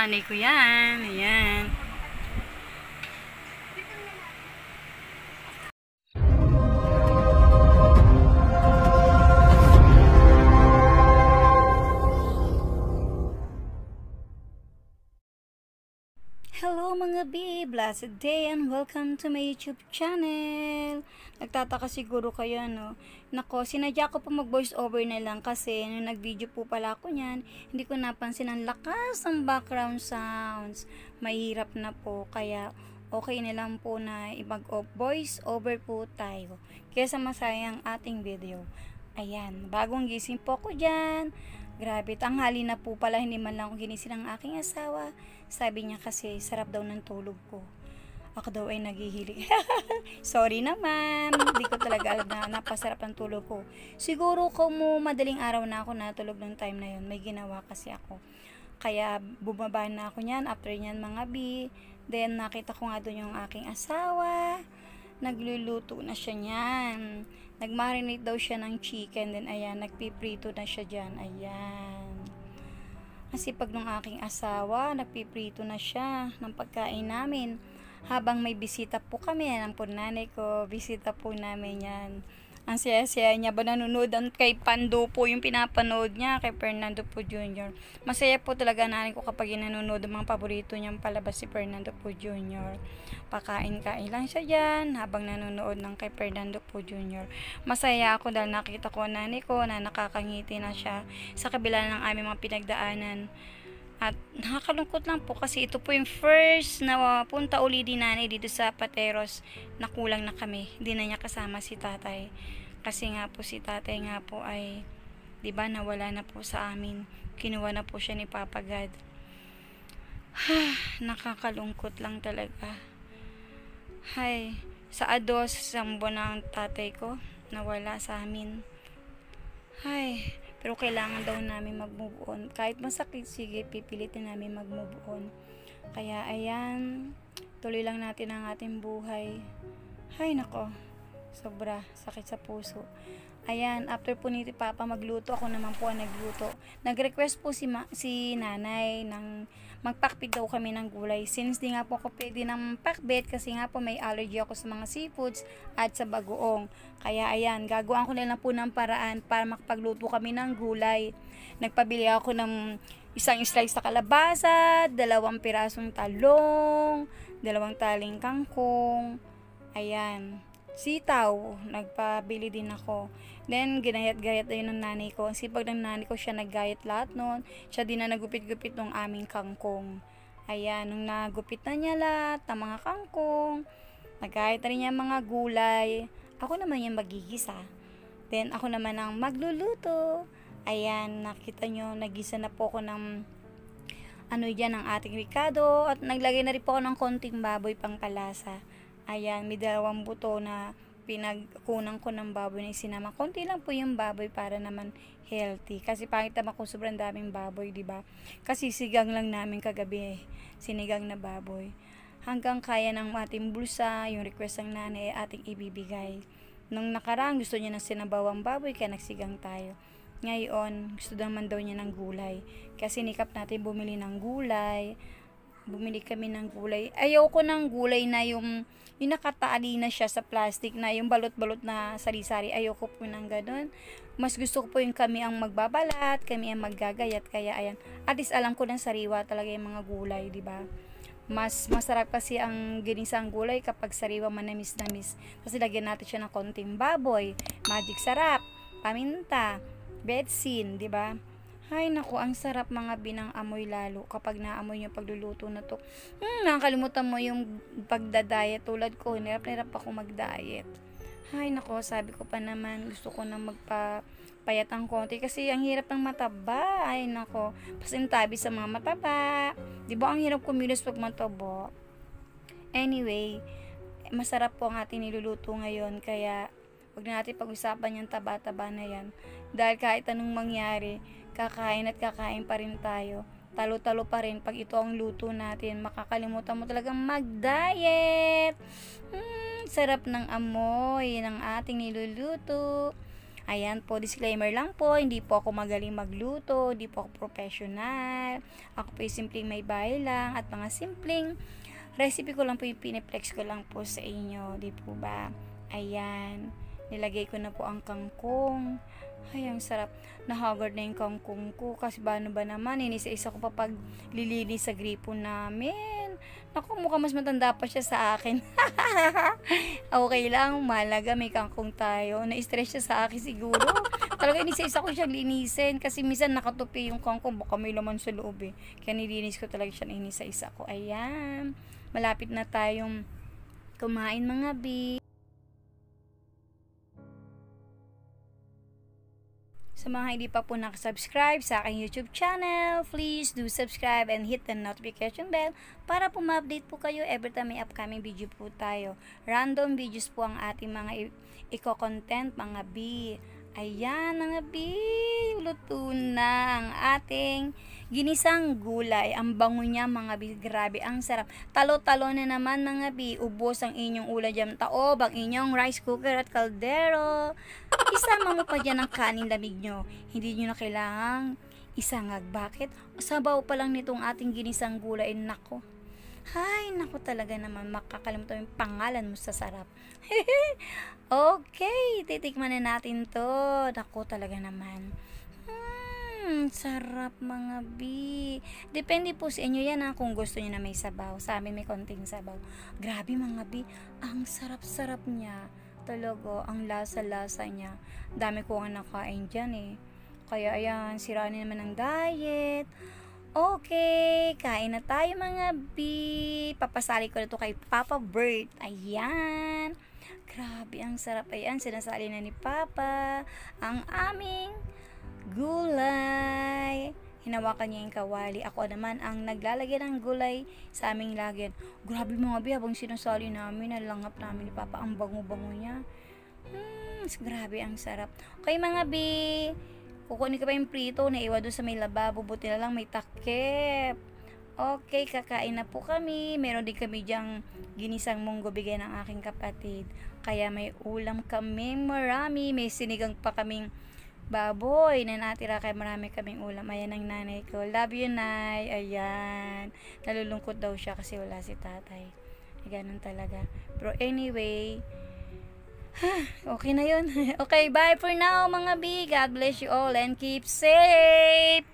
Nanay ko yan. Ayan. Hello mga B! Blessed day and welcome to my YouTube channel! Nagtataka siguro kayo, no? Nako, sinadya ko po mag-voice over na lang kasi nung nag-video po pala ako niyan, hindi ko napansin ang lakas ng background sounds. Mahirap na po, kaya okay na lang po na i-voice over po tayo. Kesa masayang ating video. Ayan, bagong gising po ko dyan. Grabe, tanghali na po pala, hindi man lang ako ginising ng aking asawa. Sabi niya kasi, sarap daw ng tulog ko. Ako daw ay naghihilig. Sorry naman, hindi ko talaga alam na napasarap ang tulog ko. Siguro kung madaling araw na ako natulog ng time na yun, may ginawa kasi ako. Kaya bumaba na ako niyan, after niyan mga B. Then nakita ko nga doon yung aking asawa. Nagluluto na siya niyan. Nagmarinate daw siya ng chicken. Then ayan, nagpiprito na siya dyan. Ayan. Kasi pag nung aking asawa, nagpiprito na siya ng pagkain namin. Habang may bisita po kami, ng po nanay ko, bisita po namin yan. Ang saya-saya niya ba nanonood kay Pando po yung pinapanood niya, kay Fernando po Jr. Masaya po talaga nanay ko kapag nanonood ang mga paborito niyang palabas si Fernando po Jr. Pakain-kain lang siya dyan habang nanonood ng kay Fernando po Jr. Masaya ako dahil nakita ko nanay ko na nakakangiti na siya sa kabila ng aming mga pinagdaanan. At nakakalungkot lang po kasi ito po yung first na punta uli din nanay dito sa Pateros na kulang na kami. Hindi na niya kasama si tatay. Kasi nga po si tatay nga po ay, di ba, nawala na po sa amin. Kinuha na po siya ni Papa God. Nakakalungkot lang talaga. Hay, sa ados, sambo ng tatay ko, nawala sa amin. Hay, pero kailangan daw namin mag-move on. Kahit masakit, sige, pipilitin namin mag-move on. Kaya, ayan, tuloy lang natin ang ating buhay. Hay, nako, sobra, sakit sa puso. Ayan, after po ni Papa magluto, ako naman po ang nagluto. Nag-request po si nanay ng magpakbit daw kami ng gulay. Since di nga po ako pwede ng pakbit kasi nga po may allergy ako sa mga seafoods at sa bagoong. Kaya ayan, gagawin ko na lang po ng paraan para makapagluto kami ng gulay. Nagpabili ako ng isang slice na kalabasa, 2 pirasong talong, 2 taling kangkong, ayan, sitaw, nagpabili din ako. Then, ginayat-gayat na yun ng nanay ko. Ang sipag ng nanay ko, siya naggayat lahat nun. Siya din na nagupit-gupit ng aming kangkong. Ayan, nung nagupit na niya lahat ng mga kangkong, naggayat na rin niya mga gulay. Ako naman yung magigisa. Then, ako naman ang magluluto. Ayan, nakita nyo, nagisa na po ako ng ano dyan, ng ating ricado. At naglagay na rin po ako ng konting baboy pang palasa. Ayan, may 2 buto na pinagkunan ko ng baboy na isinama. Konti lang po yung baboy para naman healthy. Kasi pangit naman kung sobrang daming baboy, di ba? Kasi sigang lang namin kagabi, sinigang na baboy. Hanggang kaya ng ating bulsa, yung request ng nanay ating ibibigay. Nung nakaraan, gusto niya ng sinabawang baboy, kaya nagsigang tayo. Ngayon, gusto naman daw niya ng gulay. Kasi nikap natin bumili ng gulay. Bumili kami ng gulay. Ayoko ng gulay na yung nakatali na siya sa plastic na yung balot-balot na sari-sari. Ayoko po ng ganun. Mas gusto ko po yung kami ang magbabalat, kami ang maggagayat. Kaya ayan, at least alam ko ng sariwa talaga yung mga gulay, di ba? Mas masarap kasi ang ginisang gulay kapag sariwa manamis-namis. Kasi lagyan natin siya ng konting baboy, magic sarap, paminta, betsin, di ba? Ay, naku, ang sarap mga binang amoy lalo kapag naamoy yung pagluluto na to. Nakakalimutan mo yung pagda-diet tulad ko. Hirap na hirap ako mag-diet. Ay, naku, sabi ko pa naman, gusto ko na magpapayat ang konti kasi ang hirap ng mataba. Ay, naku, pasintabi sa mga mataba. Di ba ang hirap kumilos pag mataba? Anyway, masarap po ang ating niluluto ngayon kaya wag na natin pag-usapan yung taba-taba na yan. Dahil kahit anong mangyari, kakain at kakain pa rin tayo. Talo-talo pa rin pag ito ang luto natin. Makakalimutan mo talagang mag-diet. Sarap ng amoy ng ating niluluto. Ayan po, disclaimer lang po, hindi po ako magaling magluto, hindi po ako professional. Ako po yung simpleng may bahay lang at mga simpleng recipe ko lang po yung piniplex ko lang po sa inyo, di po ba? Ayan, nilagay ko na po ang kangkong. Ay, ang sarap. Nahagard na yung kangkong ko. Kasi ba naman, inisa-isa ko pa pag lilinis sa gripo namin. Naku, mukhang mas matanda pa siya sa akin. Okay lang, malaga, may kangkong tayo. Na-stress siya sa akin siguro. Talaga, inisa-isa ko siyang linisin. Kasi minsan nakatupi yung kangkong. Baka may laman sa loob eh. Kaya nilinis ko talaga siya na inisa-isa ko. Ayan. Malapit na tayong kumain mga bi. Sa mga hindi pa po nakasubscribe sa aking YouTube channel, please do subscribe and hit the notification bell para po ma-update po kayo every time may upcoming video po tayo. Random videos po ang ating mga i-content mga bi. Ayan mga bi, luto na ang ating ginisang gulay. Ang bango niya mga bi, grabe, ang sarap. Talo-talo na naman mga bi, ubos ang inyong ulam dyan, taob, ang inyong rice cooker at kaldero. Isama mo pa dyan ang kanin lamig nyo. Hindi nyo na kailangang isangag. Bakit? Sabaw pa lang nitong ating ginisang gulay. Nako. Hay, nako talaga naman. Makakalimutan yung pangalan mo sa sarap. Okay, titikman na natin to. Nako talaga naman. Sarap mga bi. Depende po sa inyo yan kung gusto niyo na may sabaw. Sa amin may konting sabaw. Grabe mga bi. Ang sarap-sarap niya. Talaga, ang lasa-lasa niya. Dami ko nga nakain dyan eh. Kaya ayan, siraan naman ang diet. Okay, kain na tayo mga bi. Papasali ko na to kay Papa Bert. Ayan. Grabe, ang sarap. Ayan, sinasali na ni Papa ang aming gulay. Hinawakan niya yung kawali. Ako naman ang naglalagay ng gulay sa aming lagyan. Grabe mga bi, habang sinasali namin, nalangap namin ni Papa. Ang bango-bango niya. Grabe, ang sarap. Okay mga bi, kukunin ko pa yung prito na iwa doon sa may lababo. Buti na lang may takip. Okay, kakain na po kami. Meron din kami dyang ginisang munggo bigay ng aking kapatid. Kaya may ulam kami marami. May sinigang pa kaming baboy na natira, kaya marami kaming ulam. Ayan ang nanay ko. Love you, Nay. Ayan. Nalulungkot daw siya kasi wala si tatay. Ganun talaga. Pero anyway, okay na yun. Okay, bye for now mga bi. God bless you all and keep safe.